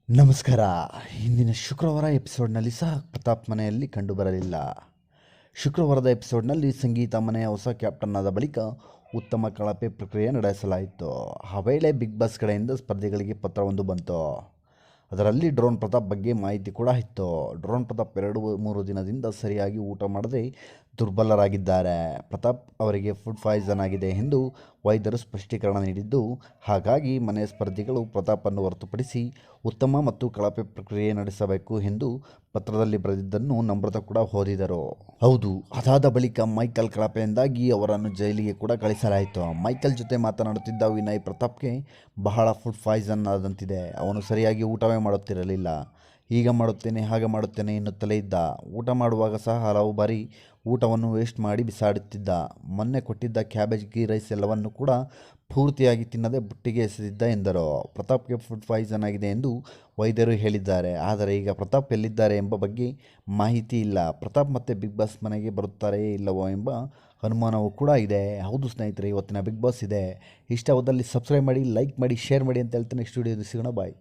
ನಮಸ್ಕಾರ. ಹಿಂದಿನ ಶುಕ್ರವಾರ ಎಪಿಸೋಡ್ನಲ್ಲಿ ಸಹ ಪ್ರತಾಪ್ ಮನೆಯಲ್ಲಿ ಕಂಡುಬರಲಿಲ್ಲ. ಶುಕ್ರವಾರದ ಎಪಿಸೋಡ್ನಲ್ಲಿ ಸಂಗೀತ ಮನೆಯ ಹೊಸ ಕ್ಯಾಪ್ಟನ್ ಆದ ಬಳಿಕ ಉತ್ತಮ ಕಳಪೆ ಪ್ರಕ್ರಿಯೆ ನಡೆಸಲಾಯಿತು. ಆ ವೇಳೆ ಬಿಗ್ ಬಾಸ್ ಕಡೆಯಿಂದ ಸ್ಪರ್ಧಿಗಳಿಗೆ ಪತ್ರವೊಂದು ಬಂತು. ಅದರಲ್ಲಿ ಡ್ರೋನ್ ಪ್ರತಾಪ್ ಬಗ್ಗೆ ಮಾಹಿತಿ ಕೂಡ ಇತ್ತು. ಡ್ರೋನ್ ಪ್ರತಾಪ್ 2-3 ದಿನದಿಂದ ಸರಿಯಾಗಿ ಊಟ ಮಾಡದೆ ದುರ್ಬಲರಾಗಿದ್ದಾರೆ. ಪ್ರತಾಪ್ ಅವರಿಗೆ ಫುಡ್ ಪಾಯ್ಸನ್ ಆಗಿದೆ ಎಂದು ವೈದ್ಯರು ಸ್ಪಷ್ಟೀಕರಣ ನೀಡಿದ್ದು, ಹಾಗಾಗಿ ಮನೆಯ ಸ್ಪರ್ಧಿಗಳು ಪ್ರತಾಪನ್ನು ಹೊರತುಪಡಿಸಿ ಉತ್ತಮ ಮತ್ತು ಕಳಪೆ ಪ್ರಕ್ರಿಯೆ ನಡೆಸಬೇಕು ಎಂದು ಪತ್ರದಲ್ಲಿ ಬರೆದಿದ್ದನ್ನು ನಮ್ರತಾ ಕೂಡ ಓದಿದರು. ಹೌದು, ಅದಾದ ಬಳಿಕ ಮೈಕಲ್ ಕಳಪೆಯಿಂದಾಗಿ ಅವರನ್ನು ಜೈಲಿಗೆ ಕೂಡ ಕಳಿಸಲಾಯಿತು. ಮೈಕಲ್ ಜೊತೆ ಮಾತನಾಡುತ್ತಿದ್ದ ವಿನಯ್ ಪ್ರತಾಪ್ಗೆ ಬಹಳ ಫುಡ್ ಪಾಯ್ಸನ್ ಆದಂತಿದೆ. ಅವನು ಸರಿಯಾಗಿ ಊಟವೇ ಮಾಡುತ್ತಿರಲಿಲ್ಲ. ಈಗ ಮಾಡುತ್ತೇನೆ ಹಾಗೆ ಮಾಡುತ್ತೇನೆ ಎನ್ನುತ್ತಲೇ ಇದ್ದ. ಊಟ ಮಾಡುವಾಗ ಸಹ ಹಲವು ಬಾರಿ ಊಟವನ್ನು ವೇಸ್ಟ್ ಮಾಡಿ ಬಿಸಾಡುತ್ತಿದ್ದ. ಮೊನ್ನೆ ಕೊಟ್ಟಿದ್ದ ಕ್ಯಾಬೇಜ್ ಗೀ ರೈಸ್ ಎಲ್ಲವನ್ನು ಕೂಡ ಪೂರ್ತಿಯಾಗಿ ತಿನ್ನದೆ ಬುಟ್ಟಿಗೆ ಎಸೆದಿದ್ದ ಎಂದರು. ಪ್ರತಾಪ್ಗೆ ಫುಡ್ ಪಾಯ್ಸನ್ ಆಗಿದೆ ಎಂದು ವೈದ್ಯರು ಹೇಳಿದ್ದಾರೆ. ಆದರೆ ಈಗ ಪ್ರತಾಪ್ ಎಲ್ಲಿದ್ದಾರೆ ಎಂಬ ಬಗ್ಗೆ ಮಾಹಿತಿ ಇಲ್ಲ. ಪ್ರತಾಪ್ ಮತ್ತೆ ಬಿಗ್ ಬಾಸ್ ಮನೆಗೆ ಬರುತ್ತಾರೆಯೇ ಇಲ್ಲವೋ ಎಂಬ ಅನುಮಾನವೂ ಕೂಡ ಇದೆ. ಹೌದು ಸ್ನೇಹಿತರೆ, ಇವತ್ತಿನ ಬಿಗ್ ಬಾಸ್ ಇದೆ. ಇಷ್ಟವಾದಲ್ಲಿ ಸಬ್ಸ್ಕ್ರೈಬ್ ಮಾಡಿ, ಲೈಕ್ ಮಾಡಿ, ಶೇರ್ ಮಾಡಿ ಅಂತ ಹೇಳ್ತೀನಿ. ನೆಕ್ಸ್ಟ್ ವಿಡಿಯೋದಲ್ಲಿ ಸಿಗೋಣ. ಬಾಯ್.